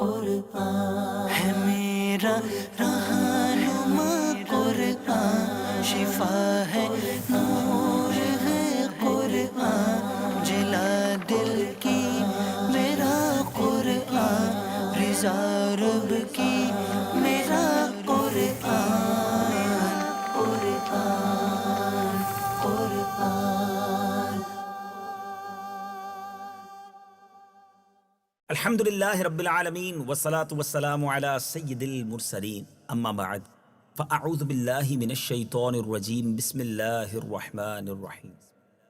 قرآن ہے میرا رہنما، قرآن شفا ہے، نور ہے قرآن، جلا دل کی میرا قرآن، رضا رب کی میرا قرآن، قرآن قرآن۔ الحمدللہ رب العالمین والصلاة والسلام علی سید المرسلین، اما بعد فاعوذ باللہ من الشیطان الرجیم، بسم اللہ الرحمن الرحیم۔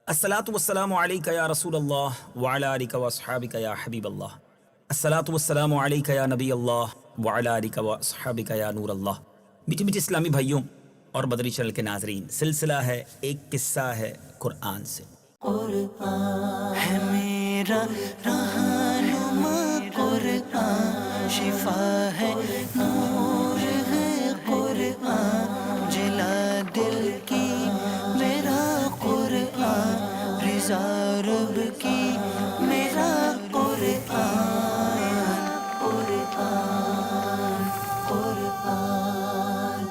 الصلاة والسلام علیکہ یا رسول اللہ وعلی آلکہ واصحابکہ یا حبیب اللہ، الصلاة والسلام علیکہ یا نبی اللہ وعلی آلکہ واصحابکہ یا نور اللہ۔ میٹھے میٹھے اسلامی بھائیوں اور بدری چینل کے ناظرین، سلسلہ ہے ایک قصہ ہے قرآن سے۔ قرآن ہے میرا رہنما، قرآن شفا ہے، نور ہے قرآن، جلا دل کی میرا قرآن، رضا رب کی میرا قرآن، قرآن قرآن۔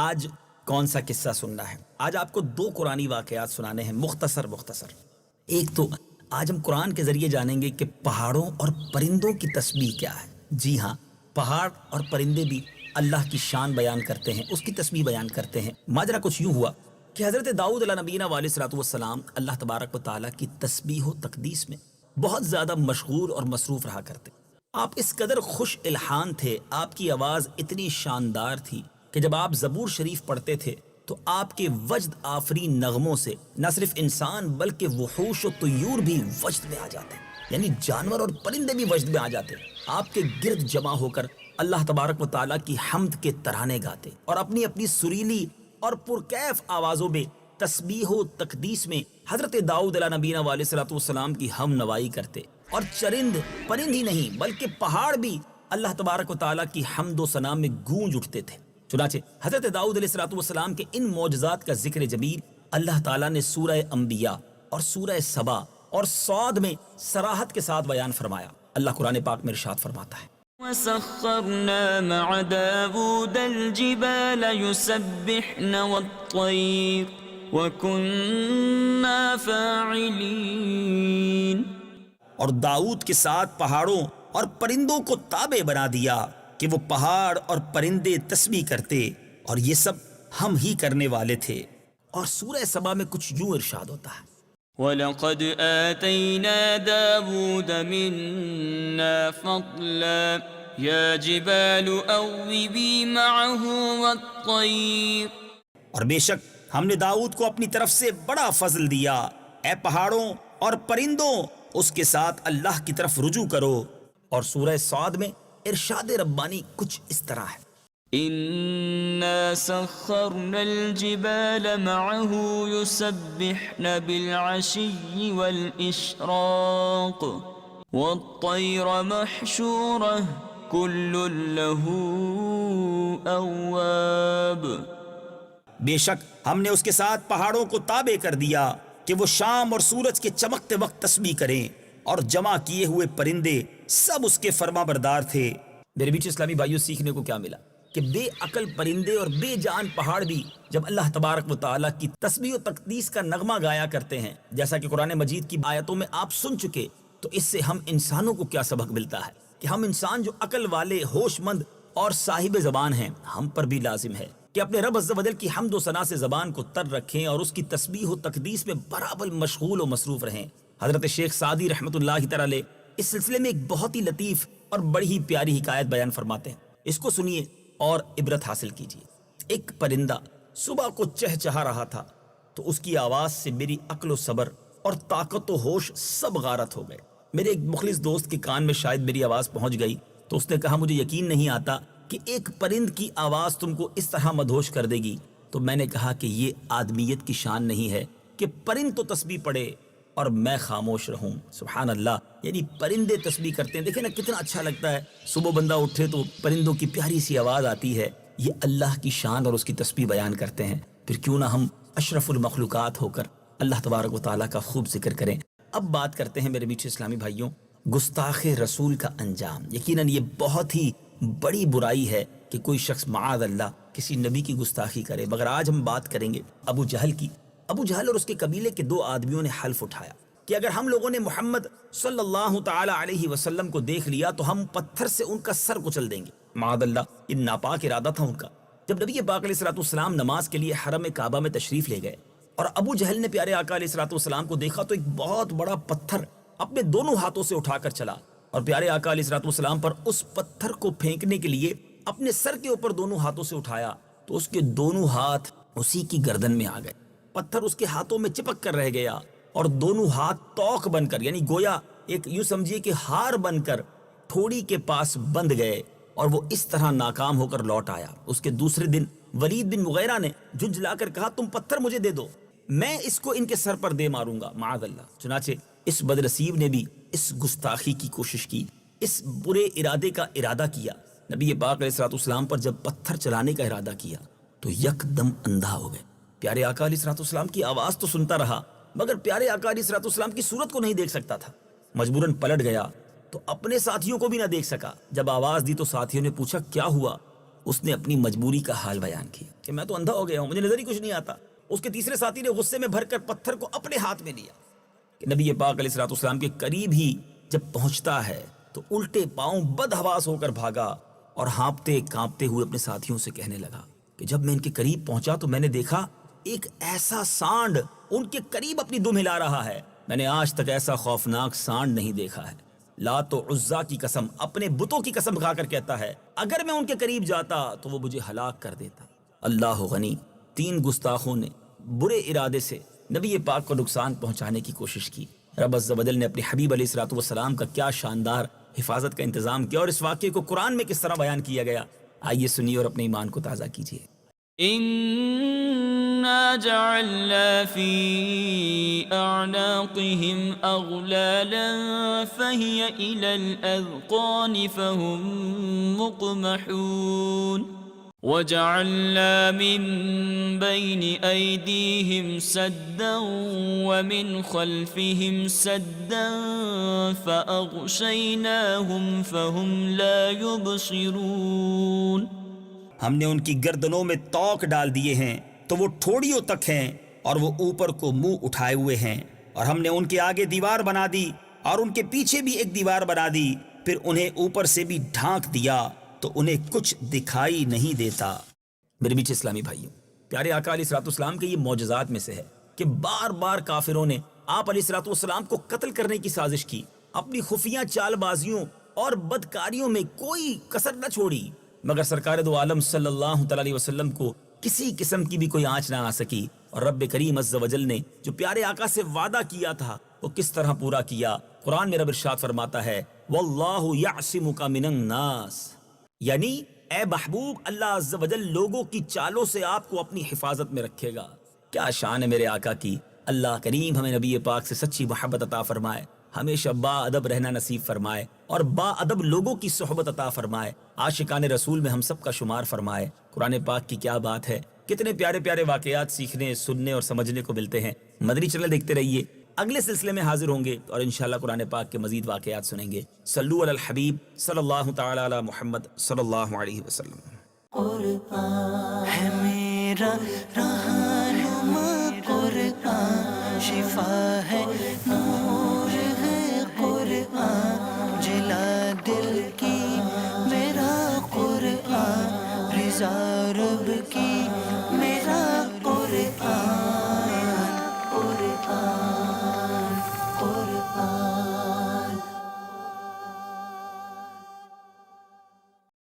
آج کون سا قصہ سننا ہے؟ آج آپ کو دو قرآنی واقعات سنانے ہیں، مختصر۔ ایک تو آج ہم قرآن کے ذریعے جانیں گے کہ پہاڑوں اور پرندوں کی تسبیح کیا ہے۔ جی ہاں، پہاڑ اور پرندے بھی اللہ کی شان بیان کرتے ہیں، اس کی تسبیح بیان کرتے ہیں۔ ماجرا کچھ یوں ہوا کہ حضرت داؤد علیہ نبینا علیہ الصلوۃ والسلام اللہ تبارک و تعالیٰ کی تسبیح و تقدیس میں بہت زیادہ مشغول اور مصروف رہا کرتے۔ آپ اس قدر خوش الحان تھے، آپ کی آواز اتنی شاندار تھی کہ جب آپ زبور شریف پڑھتے تھے تو آپ کے وجد آفرین نغموں سے نہ صرف انسان بلکہ وحوش و طیور بھی وجد میں آ جاتے، یعنی جانور اور پرندے بھی وجد میں آ جاتے، آپ کے گرد جمع ہو کر اللہ تبارک و تعالیٰ کی حمد کے ترانے گاتے اور اپنی اپنی سریلی اور پرکیف آوازوں میں تسبیح و تقدیس میں حضرت داؤد علیہ نبینا علیہ الصلوۃ والسلام کی ہم نوائی کرتے۔ اور پرند ہی نہیں بلکہ پہاڑ بھی اللہ تبارک و تعالیٰ کی حمد و ثنا میں گونج اٹھتے تھے۔ چنانچہ حضرت داؤد علیہ الصلوۃ والسلام کے ان معجزات کا ذکر جمیل اللہ تعالیٰ نے سورہ انبیاء اور سورہ سبا اور صاد میں صراحت کے ساتھ بیان فرمایا۔ اللہ قرآن پاک میں ارشاد فرماتا ہے، وَسَخَّرْنَا مَعَ دَاوُودَ الْجِبَالَ يُسَبِّحْنَ وَالطَّيْرَ وَكُنَّا فَاعِلِينَ۔ اور داؤد کے ساتھ پہاڑوں اور پرندوں کو تابع بنا دیا کہ وہ پہاڑ اور پرندے تسبیح کرتے، اور یہ سب ہم ہی کرنے والے تھے۔ اور سورہ سبا میں کچھ یوں ارشاد ہوتا ہے، وَلَقَدْ آتَيْنَا دَاوُودَ مِنَّا فَضْلًا يَا جِبَالُ أَوِّبِي مَعَهُ وَالطَّيْرَ۔ اور بے شک ہم نے داؤد کو اپنی طرف سے بڑا فضل دیا، اے پہاڑوں اور پرندوں اس کے ساتھ اللہ کی طرف رجوع کرو۔ اور سورہ صاد میں ارشاد ربانی کچھ اس طرح ہے، إِنَّا سَخَّرْنَا الْجِبَالَ مَعَهُ يُسَبِّحْنَ بِالْعَشِيِّ وَالْإِشْرَاقِ وَالطَّيْرَ مَحْشُورَةً كُلٌّ لَهُ أَوَّابٌ۔ بے شک ہم نے اس کے ساتھ پہاڑوں کو تابع کر دیا کہ وہ شام اور سورج کے چمکتے وقت تسبیح کریں، اور جمع کیے ہوئے پرندے سب اس کے فرما بردار تھے۔ میرے بیچ اسلامی بھائیوں، سیکھنے کو کیا ملا کہ بے عقل پرندے اور بے جان پہاڑ بھی جب اللہ تبارک و تعالیٰ کی تسبیح و تقدیس کا نغمہ گایا کرتے ہیں، جیسا کہ قرآن مجید کی آیتوں میں آپ سن چکے، تو اس سے ہم انسانوں کو کیا سبق ملتا ہے کہ ہم انسان جو عقل والے، ہوش مند اور صاحب زبان ہیں، ہم پر بھی لازم ہے کہ اپنے رب عز و جل کی حمد و ثنا سے زبان کو تر رکھیں اور اس کی تسبیح و تقدیس میں برابر مشغول و مصروف رہیں۔ حضرت شیخ سعدی رحمۃ اللہ تعالی علیہ اس سلسلے میں ایک بہت ہی لطیف اور بڑی ہی پیاری حکایت بیان فرماتے ہیں، اس کو سنیے اور عبرت حاصل کیجیے۔ ایک پرندہ صبح کو چہچہا رہا تھا تو اس کی آواز سے میری عقل و صبر اور طاقت و ہوش سب غارت ہو گئے۔ میرے ایک مخلص دوست کے کان میں شاید میری آواز پہنچ گئی تو اس نے کہا، مجھے یقین نہیں آتا کہ ایک پرند کی آواز تم کو اس طرح مدہوش کر دے گی۔ تو میں نے کہا کہ یہ آدمیت کی شان نہیں ہے کہ پرند تو تسبیح پڑھے اور میں خاموش رہوں۔ سبحان اللہ، یعنی پرندے تسبیح کرتے ہیں، دیکھیں نا کتنا اچھا لگتا ہے۔ صبح بندہ اٹھے تو پرندوں کی پیاری سی آواز آتی ہے، یہ اللہ کی شان اور اس کی تسبیح بیان کرتے ہیں۔ پھر کیوں نہ ہم اشرف المخلوقات ہو کر اللہ تبارک و تعالیٰ کا خوب ذکر کریں۔ اب بات کرتے ہیں میرے میٹھے اسلامی بھائیوں گستاخ رسول کا انجام. یقیناً یہ بہت ہی بڑی برائی ہے کہ کوئی شخص معاذ اللہ کسی نبی کی گستاخی کرے. مگر آج ہم بات کریں گے ابو جہل کی. ابو جہل اور اس کے قبیلے کے 2 آدمیوں نے حلف اٹھایا کہ اگر ہم لوگوں نے محمد صلی اللہ تعالی علیہ وسلم کو دیکھ لیا تو ہم پتھر سے ان کا سر کچل دیں گے. معاذ اللہ یہ ناپاک ارادہ تھا ان کا. جب نبی پاک علیہ الصلوۃ والسلام نماز کے لیے حرم کعبہ میں تشریف لے گئے اور ابو جہل نے پیارے آقا علیہ الصلوۃ والسلام کو دیکھا تو ایک بہت بڑا پتھر اپنے دونوں ہاتھوں سے اٹھا کر چلا اور پیارے آقا علیہ الصلوۃ والسلام پر اس پتھر کو پھینکنے کے لیے اپنے سر کے اوپر دونوں ہاتھوں سے اٹھایا تو اس کے دونوں ہاتھ اسی کی گردن میں آ گئے. پتھر اس کے ہاتھوں میں چپک کر رہ گیا اور دونوں ہاتھ توق بن کر یعنی گویا ایک یوں سمجھیے کہ ہار بن کر ٹھوڑی کے پاس بند گئے اور وہ اس طرح ناکام ہو کر لوٹ آیا. اس کے دوسرے دن ولید بن مغیرہ نے جھنجھلا کر کہا تم پتھر مجھے دے دو میں اس کو ان کے سر پر دے ماروں گا معاذ اللہ. چنانچہ اس بدنصیب نے بھی اس گستاخی کی کوشش کی, اس برے ارادے کا ارادہ کیا. نبی پاک علیہ الصلوۃ والسلام پر جب پتھر چلانے کا ارادہ کیا تو یک دم اندھا ہو گئے. پیارے آقا علیہ الصلوۃ والسلام کی آواز تو سنتا رہا مگر پیارے آقا علیہ الصلوۃ والسلام کی صورت کو نہیں دیکھ سکتا تھا. مجبوراً پلٹ گیا تو اپنے ساتھیوں کو بھی نہ دیکھ سکا. جب آواز دی تو ساتھیوں نے پوچھا کیا ہوا؟ اس نے اپنی مجبوری کا حال بیان کیا کہ میں تو اندھا ہو گیا ہوں, مجھے نظر ہی کچھ نہیں آتا. اس کے تیسرے ساتھی نے غصے میں بھر کر پتھر کو اپنے ہاتھ میں لیا کہ نبی پاک علیہ الصلوۃ والسلام کے قریب ہی جب پہنچتا ہے تو الٹے پاؤں بدحواس ہو کر بھاگا اور ہانپتے کانپتے ہوئے اپنے ساتھیوں سے کہنے لگا کہ جب میں ان کے قریب پہنچا تو میں نے دیکھا ایک ایسا سانڈ ان کے قریب اپنی دم ہلا رہا ہے. میں نے آج تک ایسا خوفناک سانڈ نہیں دیکھا ہے. لات و عزا کی قسم اپنے بتوں کی قسم کھا کر کہتا ہے اگر میں ان کے قریب جاتا تو وہ مجھے ہلاک کر دیتا. اللہ غنی 3 گستاخوں نے برے ارادے سے نبی پاک کو نقصان پہنچانے کی کوشش کی. رب عز و جل نے اپنے حبیب علیہ الصلوۃ والسلام کا کیا شاندار حفاظت کا انتظام کیا اور اس واقعے کو قرآن میں کس طرح بیان کیا گیا. آئیے سنیے اور اپنے ایمان کو تازہ کیجیے. إنا جعلنا في أعناقهم أغلالا فهي إلى الأذقان فهم مقمحون وجعلنا من بين أيديهم سدا ومن خلفهم سدا فأغشيناهم فهم لا يبصرون. ہم نے ان کی گردنوں میں توق ڈال دیے ہیں تو وہ ٹھوڑیوں تک ہیں اور وہ اوپر کو منہ اٹھائے ہوئے ہیں, اور ہم نے ان کے آگے دیوار بنا دی اور ان کے پیچھے بھی ایک دیوار بنا دی, پھر انہیں اوپر سے بھی ڈھانک دیا تو انہیں کچھ دکھائی نہیں دیتا. میرے میٹھے اسلامی بھائیوں پیارے آقا علیہ الصلوۃ والسلام کے یہ معجزات میں سے ہے کہ بار بار کافروں نے آپ علیہ الصلوۃ والسلام کو قتل کرنے کی سازش کی. اپنی خفیہ چال بازیوں اور بدکاریوں میں کوئی کسر نہ چھوڑی مگر سرکار دو عالم صلی اللہ تعالی علیہ وسلم کو کسی قسم کی بھی کوئی آنچ نہ آ سکی. اور رب کریم عز و جل نے جو پیارے آقا سے وعدہ کیا تھا وہ کس طرح پورا کیا. قرآن میں رب ارشاد فرماتا ہے واللہ یعصمک من الناس, یعنی اے محبوب اللہ عز و جل لوگوں کی چالوں سے آپ کو اپنی حفاظت میں رکھے گا. کیا شان ہے میرے آقا کی. اللہ کریم ہمیں نبی پاک سے سچی محبت عطا فرمائے, ہمیشہ با ادب رہنا نصیب فرمائے اور با ادب لوگوں کی صحبت عطا فرمائے, عاشقان رسول میں ہم سب کا شمار فرمائے. قرآن پاک کی کیا بات ہے, کتنے پیارے پیارے واقعات سیکھنے سننے اور سمجھنے کو ملتے ہیں. مدنی چینل دیکھتے رہیے, اگلے سلسلے میں حاضر ہوں گے اور انشاءاللہ قرآن پاک کے مزید واقعات سنیں گے. صلو علی الحبیب صلی اللہ تعالی علی محمد صلی اللہ علیہ وسلم. قرآن ہے میرا رہنما, قرآن شفا ہے نور ہے, قرآن جلا دل کی میرا قرآن رضا